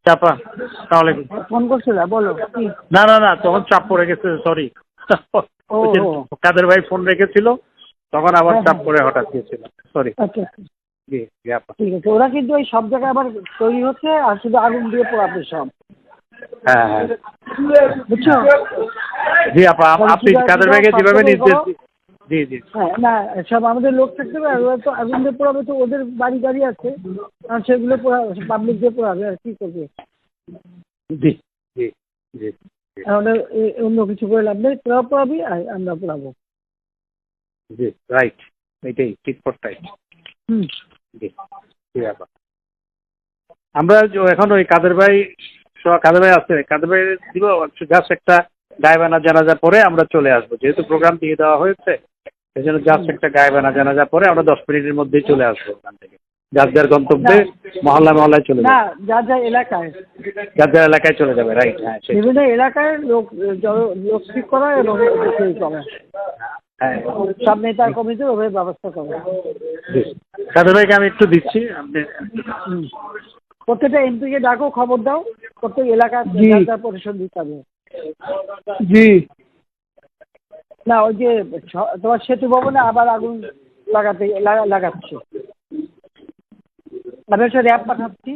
চাপা আসসালামু আলাইকুম। ফোন করছিল, বলো কি? না না না, তখন চাপ পড়ে গেছে, সরি। ও কাদের ভাই ফোন রেখেছিল, তখন আবার হ্যাঁ চাপ হ্যাঁ, পড়ে হঠাৎ গিয়েছিল, সরি। আচ্ছা আচ্ছা, জি জি আপা। ঠিক আছে। ওরা কিন্তু ওই সব জায়গায় আবার তৈরি হচ্ছে, আর শুধু আগুন দিয়ে পোড়াবে সব, হ্যাঁ হ্যাঁ বুঝছো? জি আপা, আপনি পূজা কাদের টুজা ভাইকে সব যেভাবে জায়গায় নির্দেশ করো। জি জি হ্যাঁ না, সব আমাদের লোক থাকতে হবে, আর ওরা তো আগুন দিয়ে পোড়াবে, তো ওদের বাড়ি গাড়ি আছে, আর সেগুলো পাবলিক দিয়ে পোড়াবে, আর কি করবে? জি জি জি জি তাহলে অন্য কিছু করে লাভ নেই, তোরা পোড়াবি আর আমরা পোড়াবো। জি রাইট, এটাই ঠিক ফর টাইট। হুম, জি জি আপা। আমরা এখন ওই কাদের ভাই আছে, কাদের ভাই দিব জাস্ট একটা গায়েবানা জানাজা পরে আমরা চলে আসবো, যেহেতু প্রোগ্রাম দিয়ে দেওয়া হয়েছে, সেই জন্য জাস্ট একটা গায়েবানা জানাজা পরে আমরা 10 মিনিটের মধ্যেই চলে আসবো ওখান থেকে, যার যার গন্তব্যে মহল্লায় চলে না, যাবে, যার যার এলাকায়, যার যার এলাকায় চলে যাবে, রাইট। হ্যাঁ সেই বিভিন্ন এলাকায় লোক লোক ঠিক করা এবং সেই করা, হ্যাঁ সব নেতা কমিটির ওভাবে ব্যবস্থা করা। জি। কাদের ভাইকে আমি একটু দিচ্ছি, আপনি হুম। প্রত্যেকটা এমপিকে ডাকো, খবর দাও, প্রত্যেক এলাকার জি। যার যার পরিষদ দিতে হবে। জি না, ওই যে তোমার সেতু ভবনে আবার আগুন লাগাচ্ছে, আমি একটা র্যাব পাঠাচ্ছি,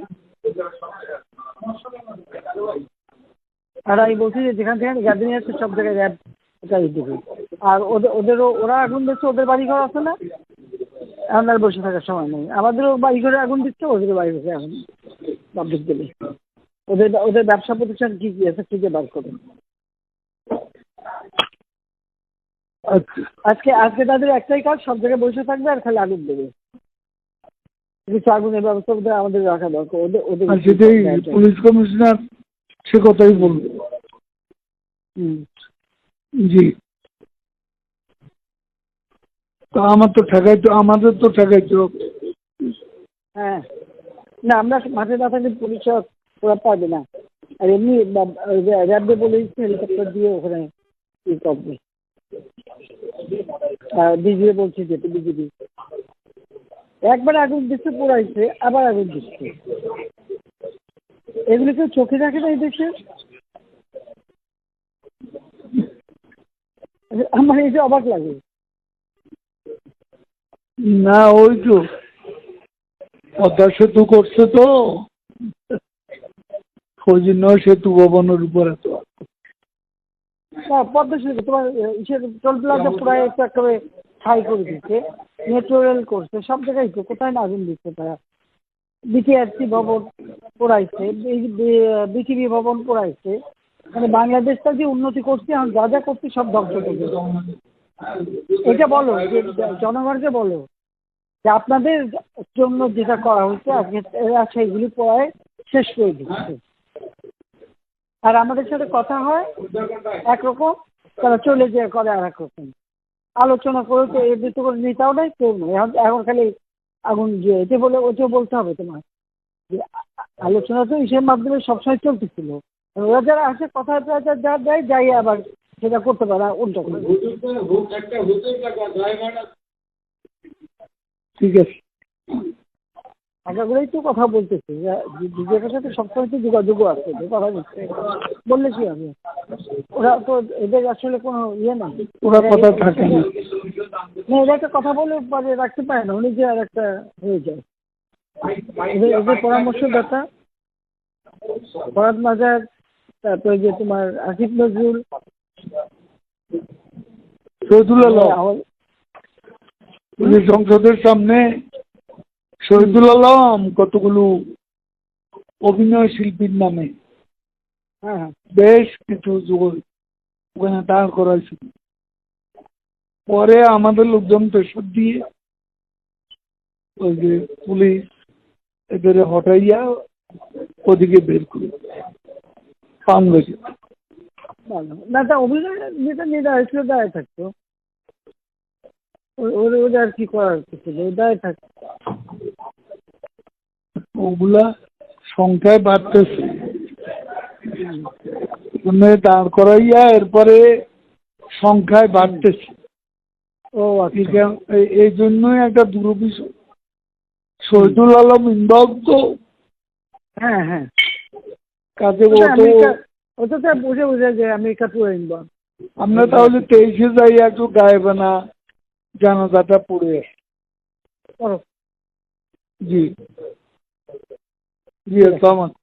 আর আমি বলছি যে যেখান থেকে গ্যাদারিং আছে সব জায়গায় র্যাব দেবে। আর ওরা আগুন দিচ্ছে, ওদের বাড়িঘর আছে না, এখন আর বসে থাকার সময় নেই। আমাদেরও বাড়িঘরে আগুন দিচ্ছে, ওদেরও বাড়ি ঘরে আগুন পাবলিক দেবে। ওদের ব্যবসা প্রতিষ্ঠান কি কি আছে খুঁজে বার করুন। আজকে তাদের একটাই কাজ, সব জায়গায় বসে থাকবে আর খালি আগুন দেবে। কিছু আগুনের ব্যবস্থা আমাদের রাখা দরকার। ওদের সেটাই পুলিশ কমিশনার সে কথাই বলবে। জি, তো আমাদের তো ঠেকাইতে হবে। হ্যাঁ, না আমরা মাঠে না থাকলে পুলিশ ওরা পারবে না। আর এমনি র্যাব দিয়ে বলে দিচ্ছে হেলিকপ্টার দিয়ে ওখানে ই করবে। বিজিবি বলছে, যেতে বিজিবি একবার আগুন দিচ্ছে, পোড়াইছে, আবার আগুন দিচ্ছে। এগুলো কেউ চোখে রাখে না এই দেশে। আমার এই যে অবাক লাগে। না, ওই তো পদ্মা সেতু করছে, তো ওই জন্য সেতু ভবনের উপর এত না, পদ্মা সেতু তোমার টোল প্লাজা পুরাই একটু একেবারে ছাই করে দিচ্ছে, মেট্রো রেল করছে, সব জায়গায় তো কোথায় না আগুন দিচ্ছে তারা। বিটিআরসি ভবন পোড়াইছে, বিটিভি ভবন পোড়াইছে। মানে বাংলাদেশটা যে উন্নতি করছে, এখন যা যা করছে সব ধ্বংস করছে। এটা বলো যে জনগণকে বলো যে আপনাদের জন্য যেটা করা হচ্ছে আজকে এরা সেইগুলি পড়ায় শেষ করে দিচ্ছে। আর আমাদের সাথে কথা হয় একরকম, তারা চলে যেয়ে করে আর একরকম। আলোচনা করে তো এর ভিতরে করে নেতাও নেই, কেউ নেই। এখন খালি আগুন যে এটা বলে ওইটাও বলতে হবে তোমার, যে আলোচনা তো ইসের মাধ্যমে সবসময় চলতেছিল। ওরা যারা আসে কথা যা দেয়, যাই আবার সেটা করতে পারে উল্টো করে। ঠিক আছে। আগাগুলোই তো কথা বলতেছে, বিজেপির সাথে সবসময় তো যোগাযোগও আছে, কথা বলছে, বললে কি হবে? ওরা তো এদের আসলে কোনো ইয়ে না, ওরা কথা থাকে না। এরা একটা কথা বলে পরে রাখতে পারে না, উনি যে আর একটা হয়ে যায়। এদের পরামর্শদাতা ফরাদ মাজার, তারপরে যে তোমার আসিফ নজরুল, শহীদুল আলম, সংসদের সামনে শহীদুল আলম কতগুলো অভিনয় শিল্পীর নামে হ্যাঁ বেশ কিছু ওখানে দাঁড় করাইছিল। পরে আমাদের লোকজন প্রেশার দিয়ে ওই যে পুলিশ এদের হটাইয়া ওদিকে বের করে পান গেছে। ভালো না, তা অভিনয় যেটা যেটা হয়েছিল দায় থাকতো, ওদের আর কি করার কিছু নেই, দায় থাকতো। ওগুলা সংখ্যায় বাড়তেছে, দাঁড় করাইয়া এরপরে সংখ্যায় বাড়তেছে। ও আচ্ছা, এই জন্যই একটা শহীদুল আলম ইনভলভ তো। হ্যাঁ হ্যাঁ, কাজে ওটা অত আমেরিকা, ওটা তো বুঝে বুঝে যে আমেরিকা টুরে নিব। আমরা তাহলে 23-এ যাই, একটু গায়েবানা জানাজাটা পড়ে আসি। করো। জি জি, আসসালামু আলাইকুম।